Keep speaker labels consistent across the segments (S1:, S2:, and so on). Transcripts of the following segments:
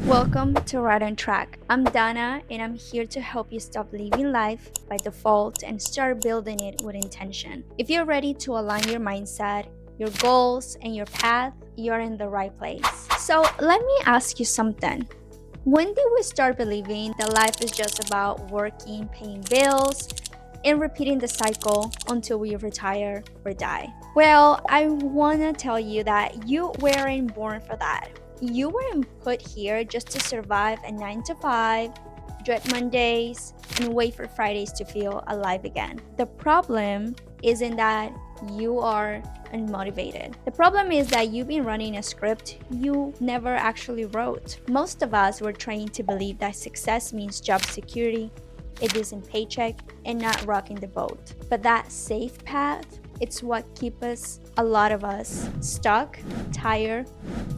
S1: Welcome to Right on Track. I'm Danna and I'm here to help you stop living life by default and start building it with intention. If you're ready to align your mindset, your goals, and your path, you're in the right place. So, let me ask you something. When did we start believing that life is just about working, paying bills, and repeating the cycle until we retire or die? Well, I want to tell you that you weren't born for that. You weren't put here just to survive a 9 to 5, dread Mondays, and wait for Fridays to feel alive again. The problem isn't that you are unmotivated. The problem is that you've been running a script you never actually wrote. Most of us were trained to believe that success means job security, a decent paycheck, and not rocking the boat. But that safe path, it's what keeps a lot of us stuck, tired,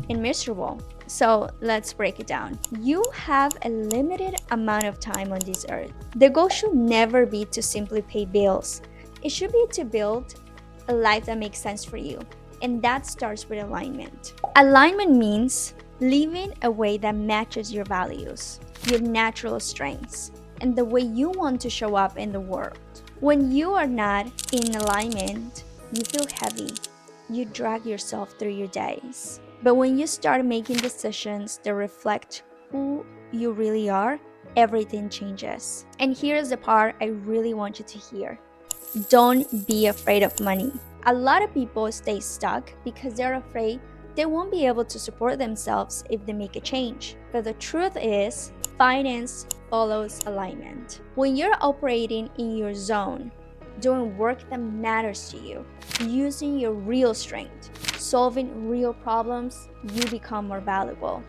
S1: and miserable. So let's break it down. You have a limited amount of time on this earth. The goal should never be to simply pay bills. It should be to build a life that makes sense for you. And that starts with alignment. Alignment means living a way that matches your values, your natural strengths, and the way you want to show up in the world. When you are not in alignment, you feel heavy. You drag yourself through your days. But when you start making decisions that reflect who you really are, everything changes. And here's the part I really want you to hear. Don't be afraid of money. A lot of people stay stuck because they're afraid they won't be able to support themselves if they make a change. But the truth is, finance follows alignment. When you're operating in your zone, doing work that matters to you, using your real strength, solving real problems, you become more valuable.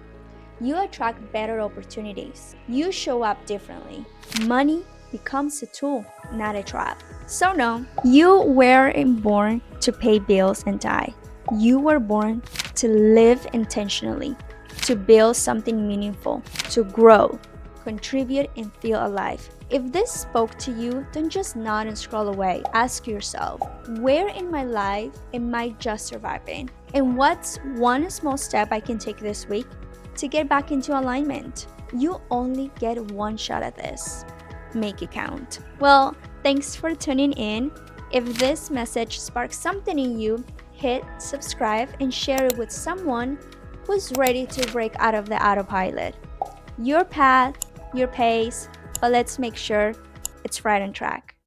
S1: You attract better opportunities. You show up differently. Money becomes a tool, not a trap. So no, you weren't born to pay bills and die. You were born to live intentionally, to build something meaningful, to grow, contribute, and feel alive. If this spoke to you, don't just nod and scroll away. Ask yourself, where in my life am I just surviving? And what's one small step I can take this week to get back into alignment? You only get one shot at this. Make it count. Well, thanks for tuning in. If this message sparks something in you, hit subscribe and share it with someone who's ready to break out of the autopilot. Your path, your pace, but let's make sure it's right on track.